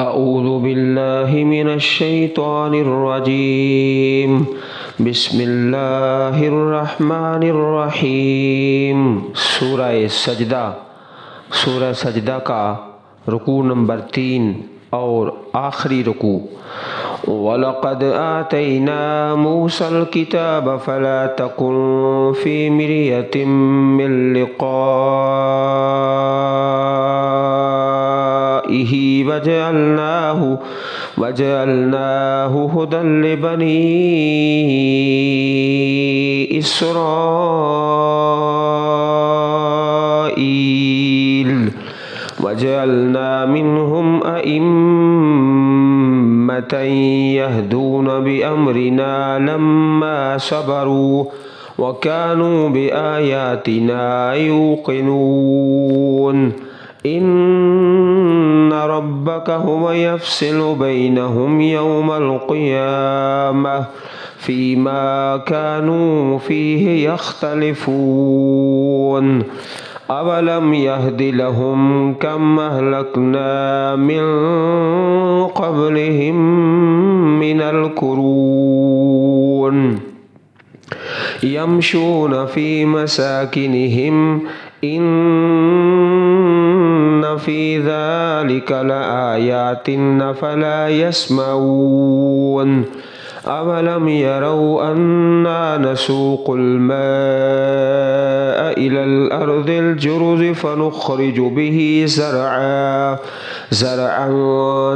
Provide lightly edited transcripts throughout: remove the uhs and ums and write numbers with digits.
اعوذ باللہ من الشیطان الرجیم بسم اللہ الرحمن الرحیم۔ سورہ سجدہ کا رکوع نمبر 3 اور آخری رکوع۔ وَلَقَدْ آتَيْنَا مُوسَى الْكِتَابَ فَلَا تَكُنْ فِي مِرْيَةٍ مِّن لِقَائِهِ وَجَعَلْنَاهُ هُدًى لِبَنِي إِسْرَائِيلَ وَجَعَلْنَا مِنْهُمْ أَئِمَّةً يَهْدُونَ بِأَمْرِنَا لَمَّا صَبَرُوا وَكَانُوا بِآيَاتِنَا يُوقِنُونَ۔ إِنَّ رَبَّكَ هُوَ يَفْصِلُ بَيْنَهُمْ يَوْمَ الْقِيَامَةِ فِيمَا كَانُوا فِيهِ يَخْتَلِفُونَ۔ أَوَلَمْ يَهْدِ لَهُمْ كَمْ أَهْلَكْنَا مِنْ قَبْلِهِمْ مِنَ الْقُرُونِ يَمْشُونَ فِي مَسَاكِنِهِمْ إِنَّ فِي ذَلِكَ لَآيَاتٍ أَفَلَا يَسْمَعُونَ۔ أَوَلَمْ يَرَوْا أَنَّا نَسُوقُ الْمَاءَ إِلَى الْأَرْضِ الْجُرُزِ فَنُخْرِجُ بِهِ زَرْعًا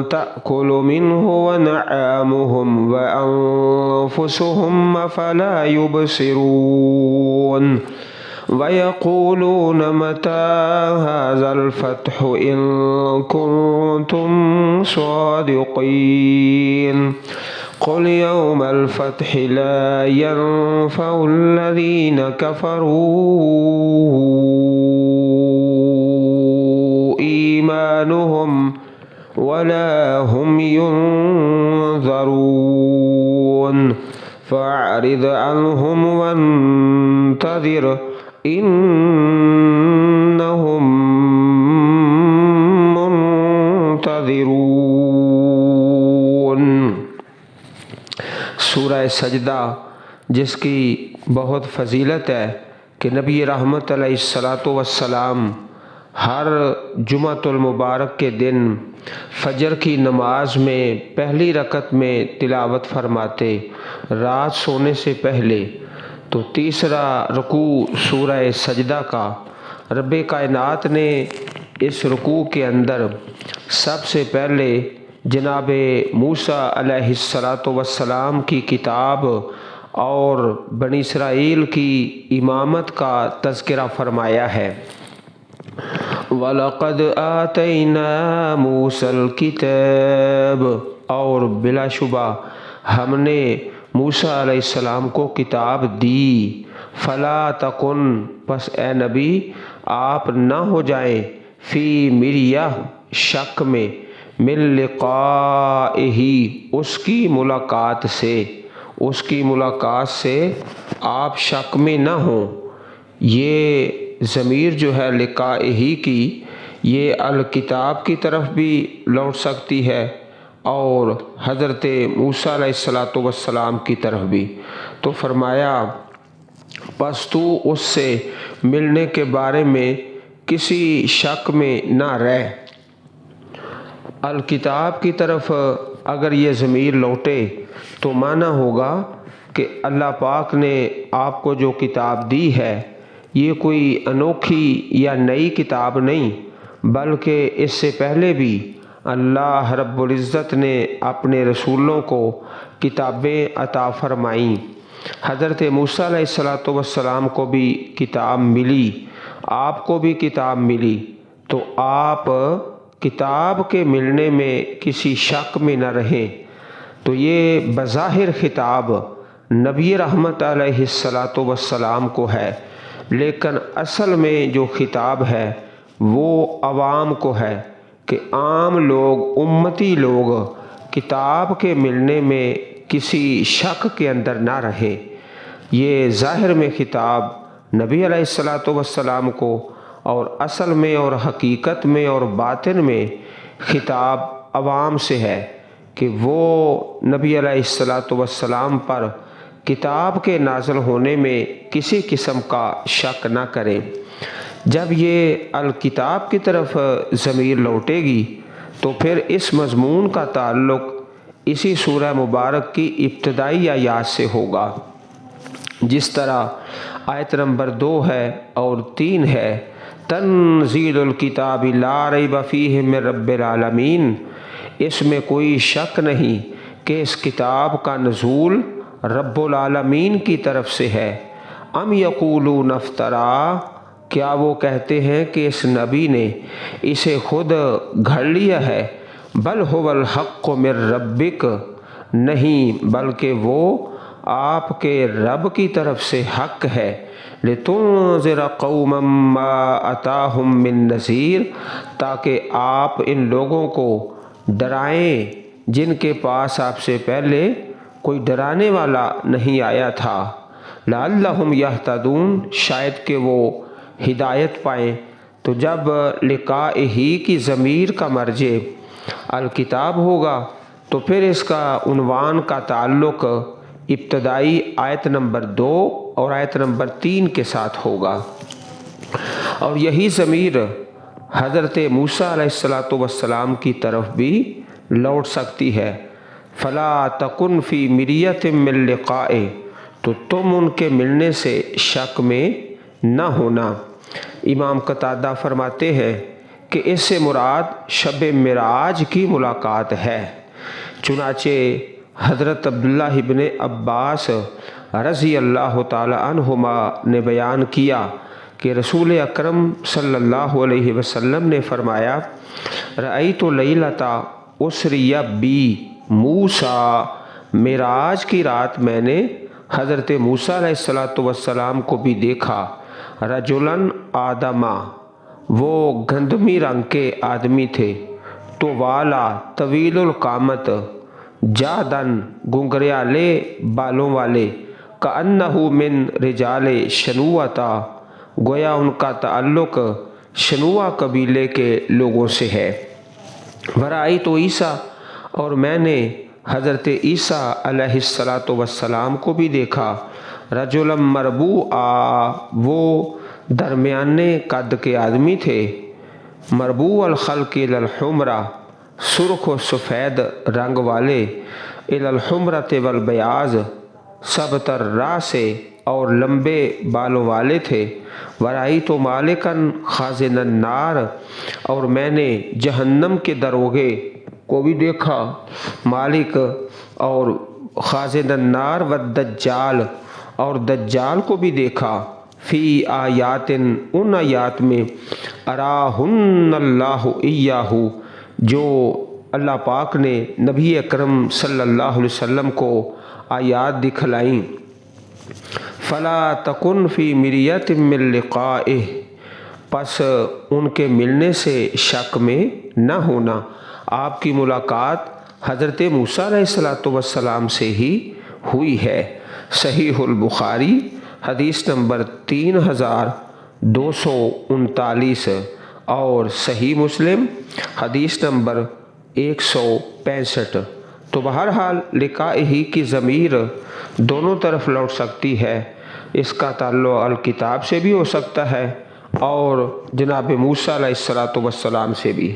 تَأْكُلُ مِنْهُ وَنَعَامُهُمْ وَأَنفُسُهُمْ أَفَلَا يُبْصِرُونَ۔ وَيَقُولُونَ مَتَى هَذَا الْفَتْحُ إِن كُنتُمْ صَادِقِينَ۔ قُلْ يَوْمَ الْفَتْحِ لَا يَنفَعُ الَّذِينَ كَفَرُوا إِيمَانُهُمْ وَلَا هُمْ يُنذَرُونَ۔ فَأَعْرِضْ عَنْهُمْ وَانتَظِرْ إِنَّهُمْ منتظرون۔ سورہ سجدہ، جس کی بہت فضیلت ہے کہ نبی رحمت علیہ السلام ہر جمعۃ المبارک کے دن فجر کی نماز میں پہلی رکعت میں تلاوت فرماتے رات سونے سے پہلے۔ تو تیسرا رکوع سورہ سجدہ کا رب کائنات نے اس رکوع کے اندر سب سے پہلے جناب موسیٰ علیہ السلام کی کتاب اور بنی اسرائیل کی امامت کا تذکرہ فرمایا ہے۔ وَلَقَدْ آتَيْنَا مُوسَى الْكِتَابَ، اور بلا شبہ ہم نے موسیٰ علیہ السلام کو کتاب دی۔ فَلَا تَكُنْ، پس اے نبی آپ نہ ہو جائیں، فی مریہ، شک میں، من لقائہ، اس کی ملاقات سے آپ شک میں نہ ہوں۔ یہ ضمیر جو ہے لقائہ کی، یہ الکتاب کی طرف بھی لوٹ سکتی ہے اور حضرت موسیٰ علیہ السلام کی طرف بھی۔ تو فرمایا پس تو اس سے ملنے کے بارے میں کسی شک میں نہ رہ۔ الکتاب کی طرف اگر یہ ضمیر لوٹے تو معنی ہوگا کہ اللہ پاک نے آپ کو جو کتاب دی ہے یہ کوئی انوکھی یا نئی کتاب نہیں، بلکہ اس سے پہلے بھی اللہ رب العزت نے اپنے رسولوں کو کتابیں عطا فرمائیں۔ حضرت موسیٰ علیہ السلام کو بھی کتاب ملی، آپ کو بھی کتاب ملی، تو آپ کتاب کے ملنے میں کسی شک میں نہ رہیں۔ تو یہ بظاہر خطاب نبی رحمت علیہ السلام کو ہے، لیکن اصل میں جو خطاب ہے وہ عوام کو ہے کہ عام لوگ، امتی لوگ کتاب کے ملنے میں کسی شک کے اندر نہ رہیں۔ یہ ظاہر میں خطاب نبی علیہ السلام کو، اور اصل میں اور حقیقت میں اور باطن میں خطاب عوام سے ہے کہ وہ نبی علیہ الصلاۃ والسلام پر کتاب کے نازل ہونے میں کسی قسم کا شک نہ کریں۔ جب یہ الکتاب کی طرف ضمیر لوٹے گی تو پھر اس مضمون کا تعلق اسی سورہ مبارک کی ابتدائی آیات سے ہوگا، جس طرح آیت نمبر 2 ہے اور 3 ہے، تنزیل الکتاب لا ریب فیہ من رب العالمین، اس میں کوئی شک نہیں کہ اس کتاب کا نزول رب العالمین کی طرف سے ہے۔ ام یقولون افترا، کیا وہ کہتے ہیں کہ اس نبی نے اسے خود گھڑ لیا ہے؟ بل هو الحق من ربک، نہیں بلکہ وہ آپ کے رب کی طرف سے حق ہے۔ لتنذر قوما ما اتاہم من نذیر، تاکہ آپ ان لوگوں کو ڈرائیں جن کے پاس آپ سے پہلے کوئی ڈرانے والا نہیں آیا تھا۔ لعلہم یہتدون، شاید کہ وہ ہدایت پائیں۔ تو جب لقاء ہی کی ضمیر کا مرجع الکتاب ہوگا تو پھر اس کا عنوان کا تعلق ابتدائی آیت نمبر 2 اور آیت نمبر 3 کے ساتھ ہوگا، اور یہی ضمیر حضرت موسیٰ علیہ الصلاۃ والسلام کی طرف بھی لوٹ سکتی ہے۔ فلا تکن فی مریۃ من لقائہ، تو تم ان کے ملنے سے شک میں نہ ہونا۔ امام قتادہ فرماتے ہیں کہ اس سے مراد شب معراج کی ملاقات ہے۔ چنانچہ حضرت عبداللہ ابن عباس رضی اللہ تعالی عنہما نے بیان کیا کہ رسول اکرم صلی اللہ علیہ وسلم نے فرمایا، رأیت لیلۃ اسری بی موسیٰ، معراج کی رات میں نے حضرت موسیٰ علیہ الصلاۃ والسلام کو بھی دیکھا، رجلاً آدما، وہ گندمی رنگ کے آدمی تھے، تو والا طویل القامت، جادن گنگریالے بالوں والے، کأنہ من رجال شنوۃ، گویا ان کا تعلق شنوہ قبیلے کے لوگوں سے ہے۔ ورأیت عیسیٰ، اور میں نے حضرت عیسیٰ علیہ الصلاۃ والسلام کو بھی دیکھا، رجلا مربوعا، وہ درمیانے قد کے آدمی تھے، مربوع الخلق الی الحمرہ، سرخ و سفید رنگ والے، الی الحمرۃ والبیاض، سبط الراس، اور لمبے بالوں والے تھے۔ ورأیت مالکا خازن النار، اور میں نے جہنم کے دروگے کو بھی دیکھا، مالک اور خازن النار والدجال، اور دجال کو بھی دیکھا، فی آیات، ان آیات میں، اراہن اللہ ایاہ، جو اللہ پاک نے نبی اکرم صلی اللہ علیہ وسلم کو آیات دکھلائیں۔ فلا تکن فی مریۃ من لقائہ، پس ان کے ملنے سے شک میں نہ ہونا۔ آپ کی ملاقات حضرت موسیٰ علیہ الصلاۃ والسلام سے ہی ہوئی ہے۔ صحیح البخاری حدیث نمبر 3239 اور صحیح مسلم حدیث نمبر 165۔ تو بہرحال لقاء ہی کی ضمیر دونوں طرف لوٹ سکتی ہے، اس کا تعلق الکتاب سے بھی ہو سکتا ہے اور جناب موسیٰ علیہ الصلاۃ والسلام سے بھی۔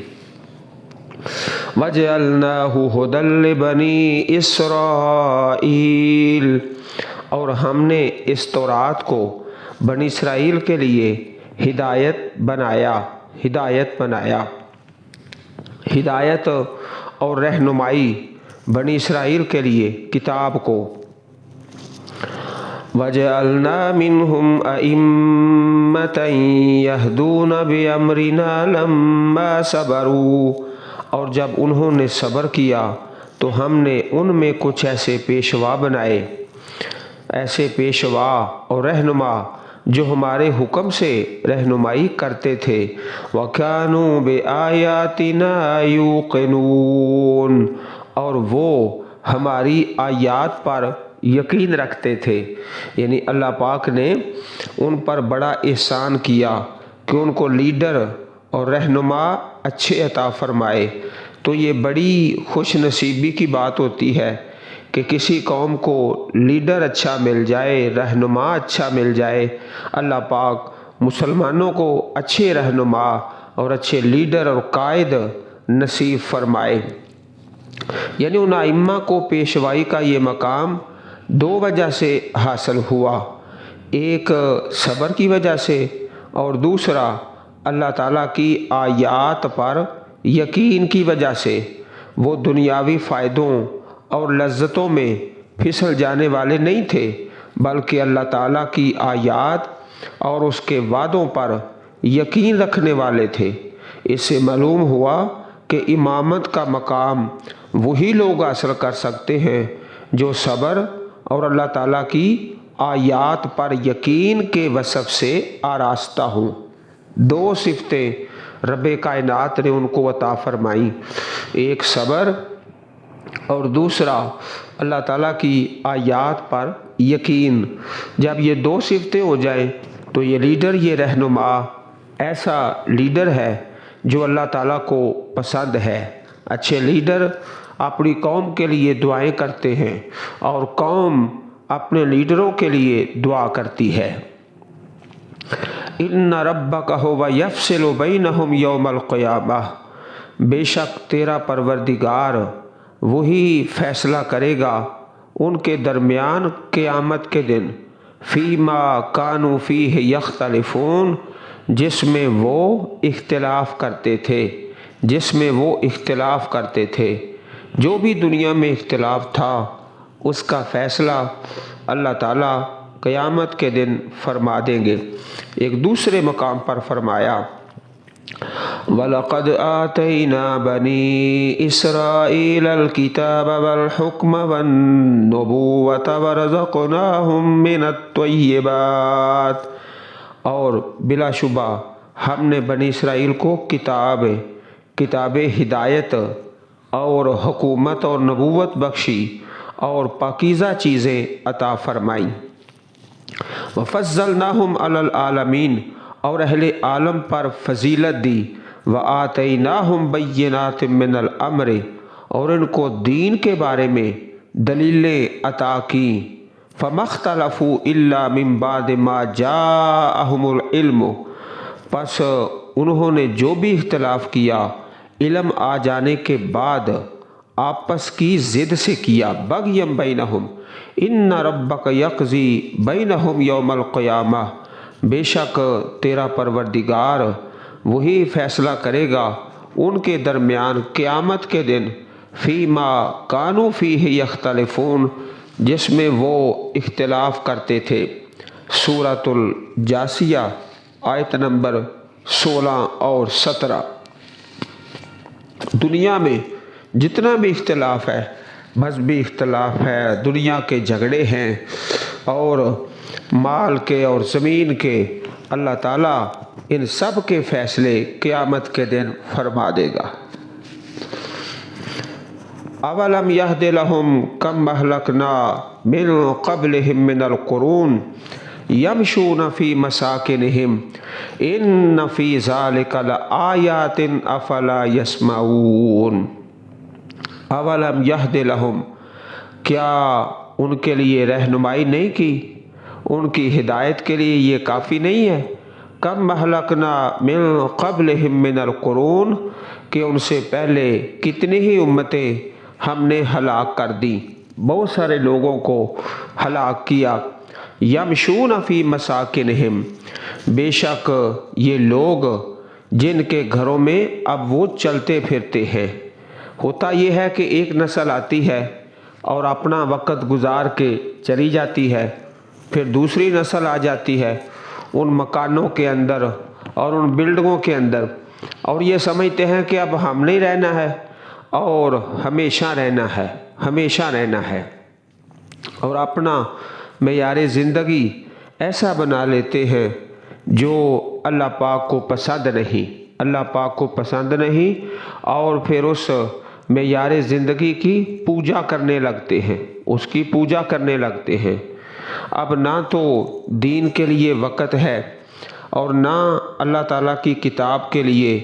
وَجَعَلْنَاهُ هُدًى لِبَنِي إِسْرَائِيلَ، اور ہم نے اس تورات کو بنی اسرائیل کے لیے ہدایت بنایا، ہدایت اور رہنمائی بنی اسرائیل کے لیے کتاب کو۔ وَجَعَلْنَا مِنْهُمْ أَئِمَّةً يَهْدُونَ بِأَمْرِنَا لَمَّا صَبَرُوا، اور جب انہوں نے صبر کیا تو ہم نے ان میں کچھ ایسے پیشوا بنائے، ایسے پیشوا اور رہنما جو ہمارے حکم سے رہنمائی کرتے تھے۔ وَكَانُوا بِآيَاتِنَا يُوقِنُونَ، اور وہ ہماری آیات پر یقین رکھتے تھے، یعنی اللہ پاک نے ان پر بڑا احسان کیا کہ ان کو لیڈر اور رہنما اچھے عطا فرمائے، تو یہ بڑی خوش نصیبی کی بات ہوتی ہے کہ کسی قوم کو لیڈر اچھا مل جائے، رہنما اچھا مل جائے۔ اللہ پاک مسلمانوں کو اچھے رہنما اور اچھے لیڈر اور قائد نصیب فرمائے۔ یعنی ان ائمہ کو پیشوائی کا یہ مقام دو وجہ سے حاصل ہوا، ایک صبر کی وجہ سے اور دوسرا اللہ تعالیٰ کی آیات پر یقین کی وجہ سے۔ وہ دنیاوی فائدوں اور لذتوں میں پھسل جانے والے نہیں تھے، بلکہ اللہ تعالیٰ کی آیات اور اس کے وعدوں پر یقین رکھنے والے تھے۔ اس سے معلوم ہوا کہ امامت کا مقام وہی لوگ حاصل کر سکتے ہیں جو صبر اور اللہ تعالیٰ کی آیات پر یقین کے وصف سے آراستہ ہوں۔ دو صفتیں رب کائنات نے ان کو عطا فرمائیں، ایک صبر اور دوسرا اللہ تعالیٰ کی آیات پر یقین۔ جب یہ دو صفتیں ہو جائیں تو یہ لیڈر، یہ رہنما ایسا لیڈر ہے جو اللہ تعالیٰ کو پسند ہے۔ اچھے لیڈر اپنی قوم کے لیے دعائیں کرتے ہیں اور قوم اپنے لیڈروں کے لیے دعا کرتی ہے۔ ان ربک ھو یفصل بینہم یوم القیامہ، بے شک تیرا پروردگار وہی فیصلہ کرے گا ان کے درمیان قیامت کے دن، فیما کانوا فیہ یختلفون، جس میں وہ اختلاف کرتے تھے۔ جو بھی دنیا میں اختلاف تھا اس کا فیصلہ اللہ تعالیٰ قیامت کے دن فرما دیں گے۔ ایک دوسرے مقام پر فرمایا وَلَقَدْ آتَيْنَا بَنِي إِسْرَائِيلَ الْكِتَابَ وَالْحُكْمَ وَالنُّبُوَّةَ وَرَزَقْنَاهُمْ مِنَ الطَّيِّبَاتِ، اور بلا شبہ ہم نے بنی اسرائیل کو کتاب ہدایت اور حکومت اور نبوت بخشی اور پاکیزہ چیزیں عطا فرمائیں۔ وَفَضَّلْنَاهُمْ عَلَى الْعَالَمِينَ، اور اہل عالم پر فضیلت دی۔ وَآتَيْنَاهُمْ بَيِّنَاتٍ مِّنَ الْأَمْرِ، اور ان کو دین کے بارے میں دلیلیں عطا کیں۔ فَمَا اخْتَلَفُوا إِلَّا مِن بَعْدِ مَا جَاءَهُمُ الْعِلْمُ، پس انہوں نے جو بھی اختلاف کیا علم آ جانے کے بعد آپس کی ضد سے کیا۔ بغیم بینہم ان ربک یقضی بینہم یوم القیامہ، بے شک تیرا پروردگار وہی فیصلہ کرے گا ان کے درمیان قیامت کے دن، فیما کانوا فیہ یختلفون، جس میں وہ اختلاف کرتے تھے۔ سورۃ الجاثیہ آیت نمبر 16 اور 17۔ دنیا میں جتنا بھی اختلاف ہے، مذہبی اختلاف ہے، دنیا کے جھگڑے ہیں اور مال کے اور زمین کے، اللہ تعالیٰ ان سب کے فیصلے قیامت کے دن فرما دے گا۔ اولم یہد لہم کم اہلکنا من قبلہم من القرون یمشون فی مساکنہم ان فی ذلک لآیات افلا یسمعون۔ اولم یہد لہم، کیا ان کے لیے رہنمائی نہیں کی، ان کی ہدایت کے لیے یہ کافی نہیں ہے؟ کم اہلکنا من قبلہم من القرون، کہ ان سے پہلے کتنی ہی امتیں ہم نے ہلاک کر دیں، بہت سارے لوگوں کو ہلاک کیا۔ یمشون فی مساکنہم، بے شک یہ لوگ جن کے گھروں میں اب وہ چلتے پھرتے ہیں۔ ہوتا یہ ہے کہ ایک نسل آتی ہے اور اپنا وقت گزار کے چلی جاتی ہے، پھر دوسری نسل آ جاتی ہے ان مکانوں کے اندر اور ان بلڈنگوں کے اندر، اور یہ سمجھتے ہیں کہ اب ہم نہیں رہنا ہے اور ہمیشہ رہنا ہے اور اپنا معیار زندگی ایسا بنا لیتے ہیں جو اللہ پاک کو پسند نہیں، اور پھر اس معیار زندگی کی پوجا کرنے لگتے ہیں۔ اب نہ تو دین کے لیے وقت ہے اور نہ اللہ تعالیٰ کی کتاب کے لیے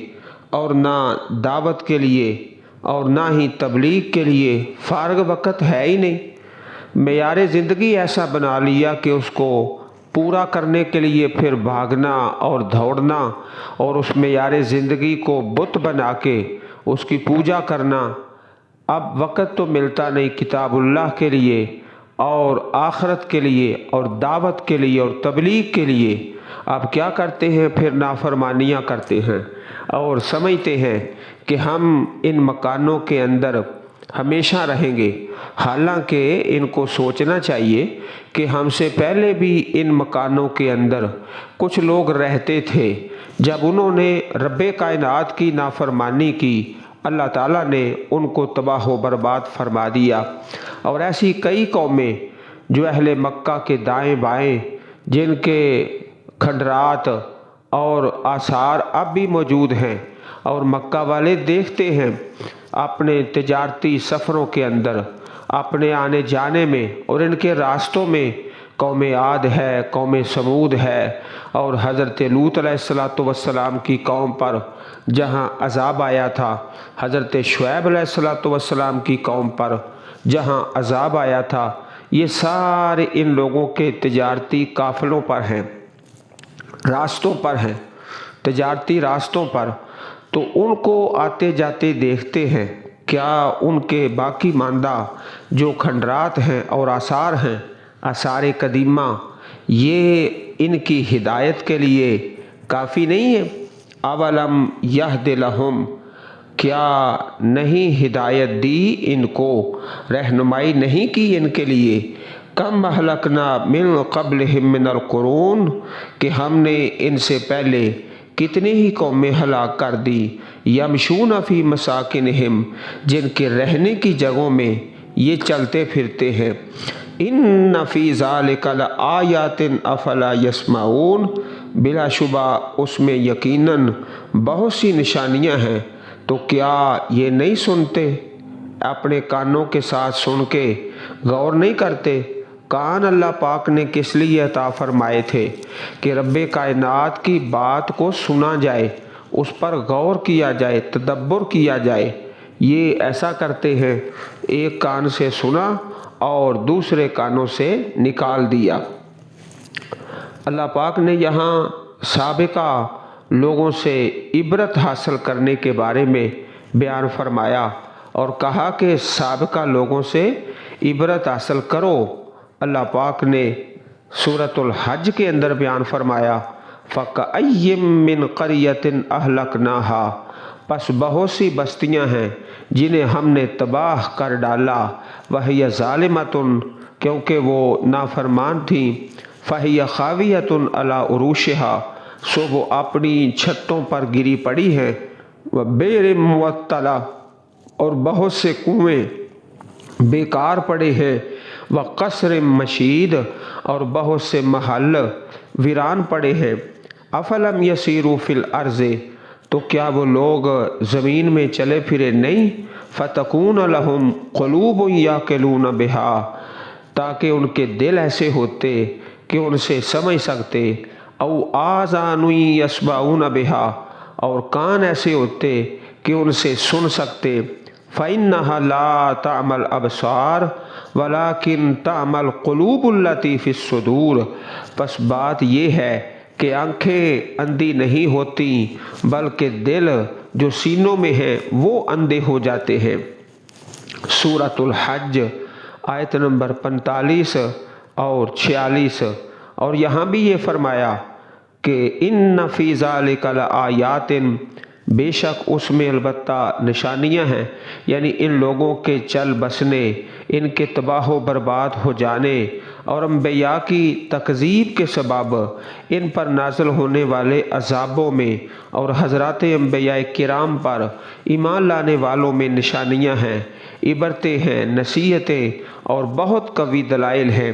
اور نہ دعوت کے لیے اور نہ ہی تبلیغ کے لیے فارغ وقت ہے ہی نہیں۔ معیار زندگی ایسا بنا لیا کہ اس کو پورا کرنے کے لیے پھر بھاگنا اور دوڑنا، اور اس معیار زندگی کو بت بنا کے اس کی پوجا کرنا۔ اب وقت تو ملتا نہیں کتاب اللہ کے لیے اور آخرت کے لیے اور دعوت کے لیے اور تبلیغ کے لیے۔ آپ کیا کرتے ہیں؟ پھر نافرمانیاں کرتے ہیں اور سمجھتے ہیں کہ ہم ان مکانوں کے اندر ہمیشہ رہیں گے، حالانکہ ان کو سوچنا چاہیے کہ ہم سے پہلے بھی ان مکانوں کے اندر کچھ لوگ رہتے تھے۔ جب انہوں نے رب کائنات کی نافرمانی کی، اللہ تعالیٰ نے ان کو تباہ و برباد فرما دیا۔ اور ایسی کئی قومیں جو اہل مکہ کے دائیں بائیں، جن کے کھنڈرات اور آثار اب بھی موجود ہیں، اور مکہ والے دیکھتے ہیں اپنے تجارتی سفروں کے اندر، اپنے آنے جانے میں اور ان کے راستوں میں قوم عاد ہے، قوم سمود ہے، اور حضرت لوط علیہ السلام کی قوم پر جہاں عذاب آیا تھا، حضرت شعیب علیہ السلام کی قوم پر جہاں عذاب آیا تھا، یہ سارے ان لوگوں کے تجارتی قافلوں پر ہیں، راستوں پر ہیں، تجارتی راستوں پر۔ تو ان کو آتے جاتے دیکھتے ہیں، کیا ان کے باقی ماندہ جو کھنڈرات ہیں اور آثار ہیں، آثار قدیمہ، یہ ان کی ہدایت کے لیے کافی نہیں ہے؟ اولم یہد لہم، کیا نہیں ہدایت دی ان کو، رہنمائی نہیں کی ان کے لیے؟ کم اہلکنا من قبلہم من القرون، کہ ہم نے ان سے پہلے کتنی ہی قومیں ہلاک کر دی، یمشون فی مساکنہم، جن کے رہنے کی جگہوں میں یہ چلتے پھرتے ہیں۔ ان فی ذالک لآیات افلا یسمعون، بلا شبہ اس میں یقیناً بہت سی نشانیاں ہیں، تو کیا یہ نہیں سنتے؟ اپنے کانوں کے ساتھ سن کے غور نہیں کرتے؟ کان اللہ پاک نے کس لیے عطا فرمائے تھے؟ کہ رب کائنات کی بات کو سنا جائے، اس پر غور کیا جائے، تدبر کیا جائے۔ یہ ایسا کرتے ہیں، ایک کان سے سنا اور دوسرے کانوں سے نکال دیا۔ اللہ پاک نے یہاں سابقہ لوگوں سے عبرت حاصل کرنے کے بارے میں بیان فرمایا اور کہا کہ سابقہ لوگوں سے عبرت حاصل کرو۔ اللہ پاک نے سورۃ الحج کے اندر بیان فرمایا فَكَأَيٍّ مِّن قَرْيَةٍ أَهْلَكْنَاهَا، پس بہت سی بستیاں ہیں جنہیں ہم نے تباہ کر ڈالا، وَهِيَ ظَالِمَةٌ، کیونکہ وہ نافرمان تھیں، فَهِيَ خَاوِيَةٌ عَلَىٰ عُرُوشِهَا، سو وہ اپنی چھتوں پر گری پڑی ہیں، وَبِئْرٍ مُّعَطَّلَةٍ، اور بہت سے کنویں بیکار پڑے ہیں، وَقَصْرٍ مَّشِیدٍ، اور بہت سے محل ویران پڑے ہیں۔ افلم یسیروا فی الارض، تو کیا وہ لوگ زمین میں چلے پھرے نہیں؟ فتکون لہم قلوب یعقلون بہا، تاکہ ان کے دل ایسے ہوتے کہ ان سے سمجھ سکتے، او آذان یسمعون بہا، اور کان ایسے ہوتے کہ ان سے سن سکتے۔ فإنها لا تعمى الأبصار ولكن تعمى القلوب التي في الصدور، پس بات یہ ہے کہ آنکھیں اندھی نہیں ہوتی بلکہ دل جو سینوں میں ہیں وہ اندھے ہو جاتے ہیں۔ سورۃ الحج آیت نمبر 45 اور 46۔ اور یہاں بھی یہ فرمایا کہ ان فی ذالک لآیات، بے شک اس میں البتہ نشانیاں ہیں، یعنی ان لوگوں کے چل بسنے، ان کے تباہ و برباد ہو جانے اور انبیاء کی تکذیب کے سبب ان پر نازل ہونے والے عذابوں میں اور حضرات انبیاء کرام پر ایمان لانے والوں میں نشانیاں ہیں، عبرتیں ہیں، نصیحتیں اور بہت قوی دلائل ہیں۔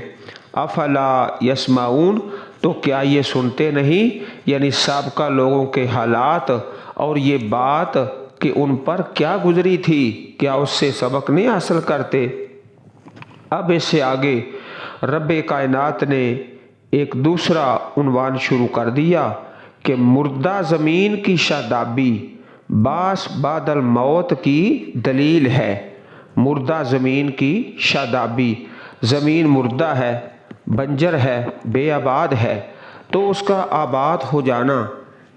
افلا یسمعون، تو کیا یہ سنتے نہیں؟ یعنی سابقہ لوگوں کے حالات اور یہ بات کہ ان پر کیا گزری تھی، کیا اس سے سبق نہیں حاصل کرتے؟ اب اس سے آگے رب کائنات نے ایک دوسرا عنوان شروع کر دیا کہ مردہ زمین کی شادابی باس بعد الموت کی دلیل ہے۔ مردہ زمین کی شادابی، زمین مردہ ہے، بنجر ہے، بے آباد ہے، تو اس کا آباد ہو جانا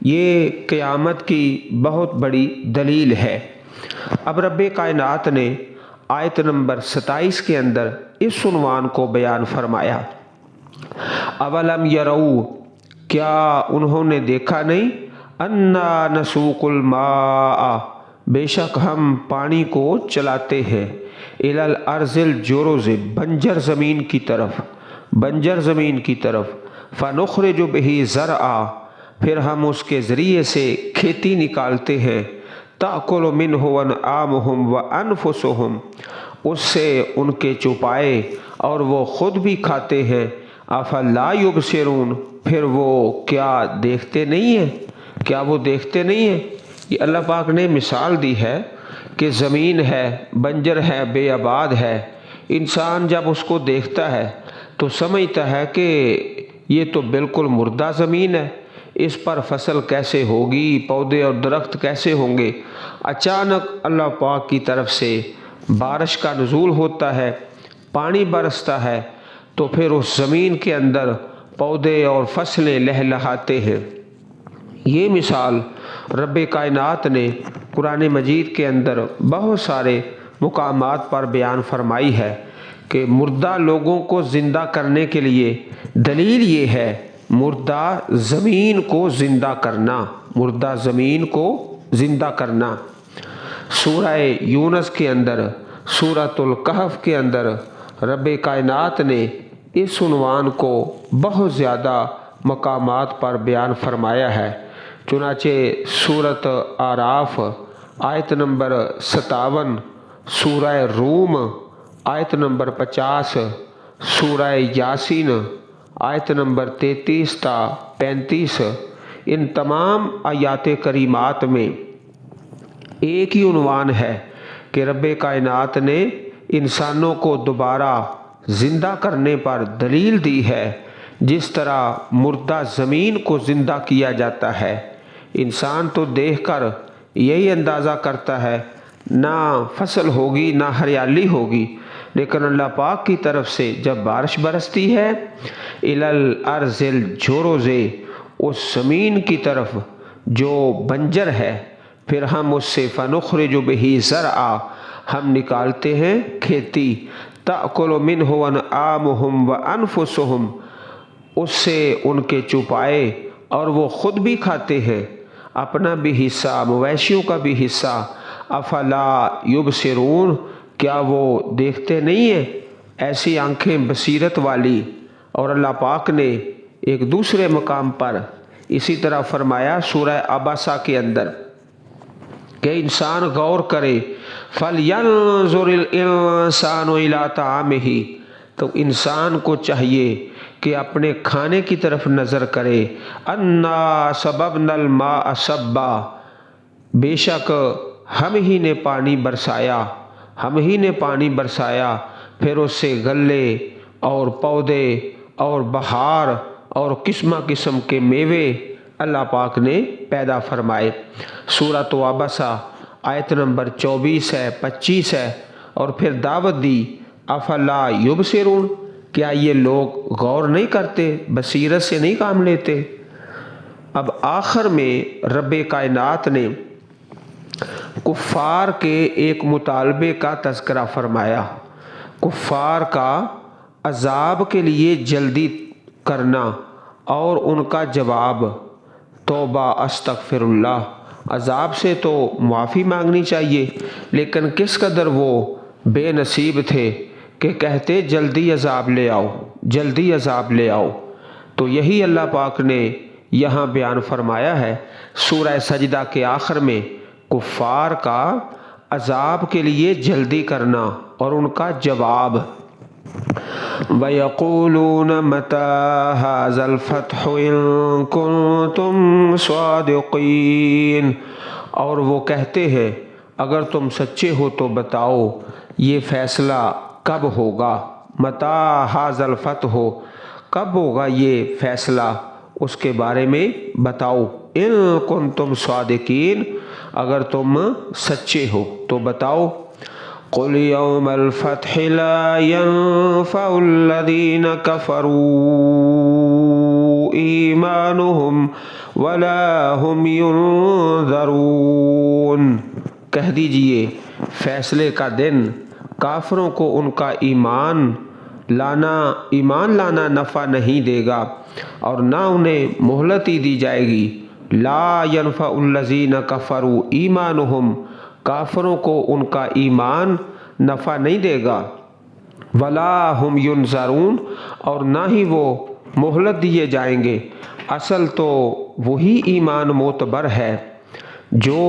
یہ قیامت کی بہت بڑی دلیل ہے۔ اب رب کائنات نے آیت نمبر 27 کے اندر اس عنوان کو بیان فرمایا، اولم یرو، کیا انہوں نے دیکھا نہیں، انا نسوق الماء، بے شک ہم پانی کو چلاتے ہیں، الی الارض الجرز، بنجر زمین کی طرف، بنجر زمین کی طرف، فنخرج به زرعا، پھر ہم اس کے ذریعے سے کھیتی نکالتے ہیں، تأکل منہ انعامہم وانفسہم، اس سے ان کے چوپائے اور وہ خود بھی کھاتے ہیں، افلا یبصرون، پھر وہ کیا دیکھتے نہیں ہیں، کیا وہ دیکھتے نہیں ہیں۔ یہ اللہ پاک نے مثال دی ہے کہ زمین ہے، بنجر ہے، بے آباد ہے، انسان جب اس کو دیکھتا ہے تو سمجھتا ہے کہ یہ تو بالکل مردہ زمین ہے، اس پر فصل کیسے ہوگی، پودے اور درخت کیسے ہوں گے۔ اچانک اللہ پاک کی طرف سے بارش کا نزول ہوتا ہے، پانی برستا ہے، تو پھر اس زمین کے اندر پودے اور فصلیں لہلہاتے ہیں۔ یہ مثال رب کائنات نے قرآن مجید کے اندر بہت سارے مقامات پر بیان فرمائی ہے کہ مردہ لوگوں کو زندہ کرنے کے لیے دلیل یہ ہے، مردہ زمین کو زندہ کرنا، مردہ زمین کو زندہ کرنا۔ سورہ یونس کے اندر، سورۃ الکہف کے اندر رب کائنات نے اس عنوان کو بہت زیادہ مقامات پر بیان فرمایا ہے۔ چنانچہ سورۃ اعراف آیت نمبر 57، سورہ روم آیت نمبر 50، سورہ یاسین آیت نمبر 33 تا 35، ان تمام آیات کریمات میں ایک ہی عنوان ہے کہ رب کائنات نے انسانوں کو دوبارہ زندہ کرنے پر دلیل دی ہے، جس طرح مردہ زمین کو زندہ کیا جاتا ہے۔ انسان تو دیکھ کر یہی اندازہ کرتا ہے نہ فصل ہوگی نہ ہریالی ہوگی، لیکن اللہ پاک کی طرف سے جب بارش برستی ہے، الی الارض الجرز، اس زمین کی طرف جو بنجر ہے، پھر ہم اس سے فنخرج به زرعا، ہم نکالتے ہیں کھیتی، تأکل منہ انعامہم وانفسہم، اس سے ان کے چوپائے اور وہ خود بھی کھاتے ہیں، اپنا بھی حصہ، مویشیوں کا بھی حصہ، افلا یبصرون، کیا وہ دیکھتے نہیں ہیں، ایسی آنکھیں بصیرت والی۔ اور اللہ پاک نے ایک دوسرے مقام پر اسی طرح فرمایا سورہ عبسہ کے اندر کہ انسان غور کرے، فَلْيَنْظُرِ الْإِنسَانُ إِلَىٰ طَعَامِهِ، تو انسان کو چاہیے کہ اپنے کھانے کی طرف نظر کرے، اَنَّا صَبَبْنَا الْمَاءَ صَبًّا، بے شک ہم ہی نے پانی برسایا، ہم ہی نے پانی برسایا، پھر اس سے غلے اور پودے اور بہار اور قسم قسم کے میوے اللہ پاک نے پیدا فرمائے۔ سورۃ عبسہ آیت نمبر 24 ہے، 25 ہے، اور پھر دعوت دی، افلا یبصرون، کیا یہ لوگ غور نہیں کرتے، بصیرت سے نہیں کام لیتے۔ اب آخر میں رب کائنات نے کفار کے ایک مطالبے کا تذکرہ فرمایا، کفار کا عذاب کے لیے جلدی کرنا اور ان کا جواب توبہ استغفر اللہ، عذاب سے تو معافی مانگنی چاہیے، لیکن کس قدر وہ بے نصیب تھے کہ کہتے جلدی عذاب لے آؤ، جلدی عذاب لے آؤ۔ تو یہی اللہ پاک نے یہاں بیان فرمایا ہے سورہ سجدہ کے آخر میں، کفار کا عذاب کے لیے جلدی کرنا اور ان کا جواب۔ وَيَقُولُونَ مَتَىٰ هَٰذَا الْفَتْحُ إِن كُنتُمْ صَادِقِينَ، اور وہ کہتے ہیں اگر تم سچے ہو تو بتاؤ یہ فیصلہ کب ہوگا، مَتَىٰ هَٰذَا الْفَتْحُ، کب ہوگا یہ فیصلہ، اس کے بارے میں بتاؤ، إِن كُنتُمْ صَادِقِينَ، اگر تم سچے ہو تو بتاؤ۔ قل یوم الفتح لا ينفع الذین کفروا ایمانہم ولا ہم ینذرون، کہہ دیجئے فیصلے کا دن کافروں کو ان کا ایمان لانا نفع نہیں دے گا اور نہ انہیں مہلت ہی دی جائے گی۔ لا ينفع الذین کفروا ایمانہم، کافروں کو ان کا ایمان نفع نہیں دے گا، ولا ہم ینذرون، اور نہ ہی وہ مہلت دیے جائیں گے۔ اصل تو وہی ایمان معتبر ہے جو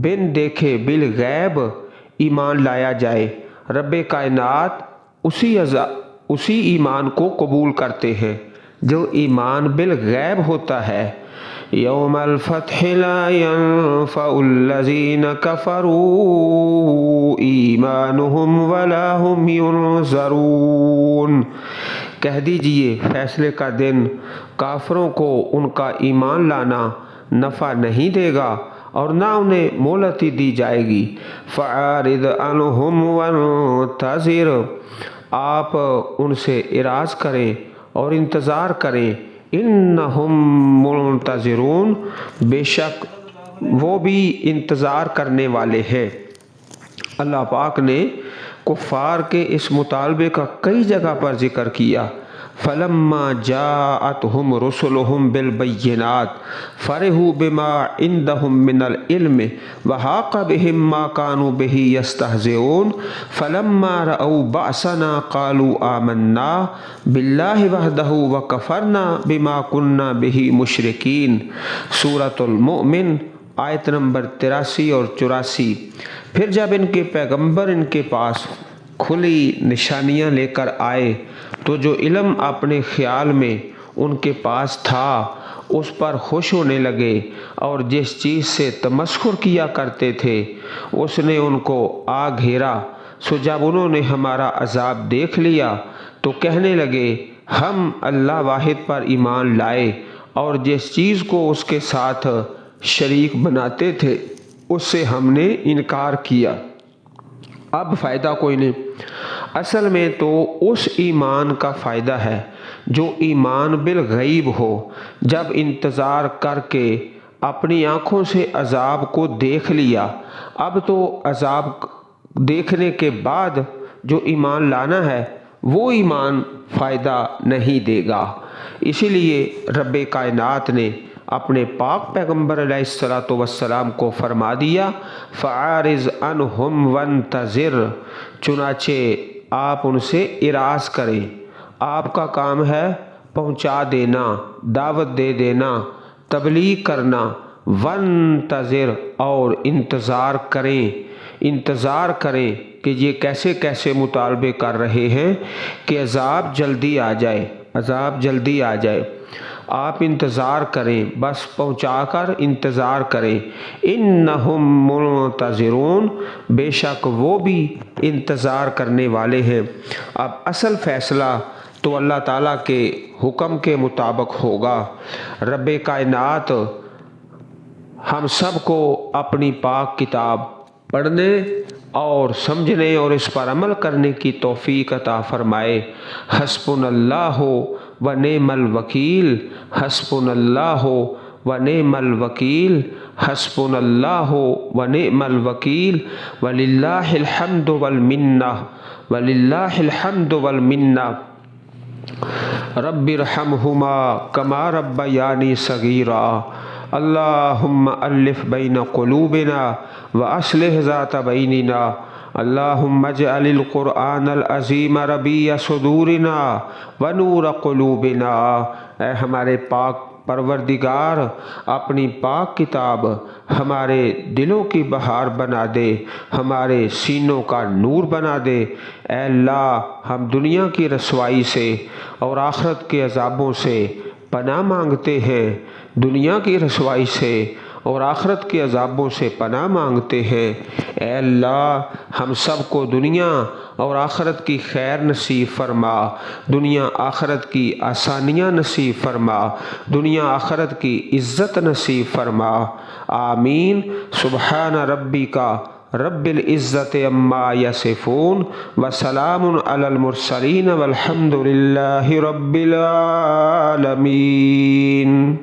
بن دیکھے بالغیب ایمان لایا جائے۔ رب کائنات اسی ایمان کو قبول کرتے ہیں جو ایمان بالغیب ہوتا ہے۔ یوم الفتح لا ينفع الذین کفروا ایمانہم ولا ہم ینذرون، کہہ دیجئے فیصلے کا دن کافروں کو ان کا ایمان لانا نفع نہیں دے گا اور نہ انہیں مہلت ہی دی جائے گی۔ فَأَعْرِضْ عَنْهُمْ وَانْتَظِرْ، آپ ان سے اعراض کریں اور انتظار کریں۔ اِنَّهُمْ مُنْتَظِرُونَ، بے شک وہ بھی انتظار کرنے والے ہیں۔ اللہ پاک نے کفار کے اس مطالبے کا کئی جگہ پر ذکر کیا۔ فَلَمَّا جَاءَتْهُمْ رُسُلُهُمْ بِالْبَيِّنَاتِ فَرِحُوا بِمَا عِندَهُمْ مِنَ الْعِلْمِ وَحَاقَ بِهِم مَّا كَانُوا بِهِ يَسْتَهْزِئُونَ فَلَمَّا رَأَوْا بَأْسَنَا قَالُوا آمَنَّا بِاللَّهِ وَحْدَهُ وَكَفَرْنَا بِمَا كُنَّا بِهِ مُشْرِكِينَ، سورۃ المؤمن آیت نمبر 83 اور 84۔ پھر جب ان کے پیغمبر ان کے پاس کھلی نشانیاں لے کر آئے تو جو علم اپنے خیال میں ان کے پاس تھا اس پر خوش ہونے لگے، اور جس چیز سے تمسخر کیا کرتے تھے اس نے ان کو آ گھیرا۔ سو جب انہوں نے ہمارا عذاب دیکھ لیا تو کہنے لگے ہم اللہ واحد پر ایمان لائے اور جس چیز کو اس کے ساتھ شریک بناتے تھے اس سے ہم نے انکار کیا۔ اب فائدہ کوئی نہیں۔ اصل میں تو اس ایمان کا فائدہ ہے جو ایمان بالغیب ہو۔ جب انتظار کر کے اپنی آنکھوں سے عذاب کو دیکھ لیا، اب تو عذاب دیکھنے کے بعد جو ایمان لانا ہے وہ ایمان فائدہ نہیں دے گا۔ اسی لیے رب کائنات نے اپنے پاک پیغمبر علیہ الصلوۃ والسلام کو فرما دیا فَأَعْرِضْ عَنْهُمْ وَانْتَظِرْ، چنانچہ آپ ان سے اعراض کریں۔ آپ کا کام ہے پہنچا دینا، دعوت دے دینا، تبلیغ کرنا۔ وَانْتَظِرْ، اور انتظار کریں کہ یہ کیسے کیسے مطالبے کر رہے ہیں کہ عذاب جلدی آ جائے۔ آپ انتظار کریں، بس پہنچا کر انتظار کریں۔ اِنَّهُمْ مُنْتَظِرُونَ، بے شک وہ بھی انتظار کرنے والے ہیں۔ اب اصل فیصلہ تو اللہ تعالیٰ کے حکم کے مطابق ہوگا۔ رب کائنات ہم سب کو اپنی پاک کتاب پڑھنے اور سمجھنے اور اس پر عمل کرنے کی توفیق عطا فرمائے۔ حسبنا اللہ و نعم الوکیل، حسبنا اللہ و نعم الوکیل، حسبنا اللہ و نعم الوکیل، وللہ الحمد والمنہ، وللہ الحمد والمنہ۔ رب ارحمہما کما ربیانی صغیرا، اللہم الف بین قلوبنا واصلح ذات بیننا، اللہم اجعل القرآن العظیم ربیع صدورنا ونور قلوبنا۔ اے ہمارے پاک پروردگار، اپنی پاک کتاب ہمارے دلوں کی بہار بنا دے، ہمارے سینوں کا نور بنا دے۔ اے اللہ، ہم دنیا کی رسوائی سے اور آخرت کے عذابوں سے پناہ مانگتے ہیں، دنیا کی رسوائی سے اور آخرت کے عذابوں سے پناہ مانگتے ہیں۔ اے اللہ، ہم سب کو دنیا اور آخرت کی خیر نصیب فرما، دنیا آخرت کی آسانیاں نصیب فرما، دنیا آخرت کی عزت نصیب فرما، آمین۔ سبحان ربک رب العزت عما یصفون وسلام علی المرسلین والحمد للہ رب العالمین۔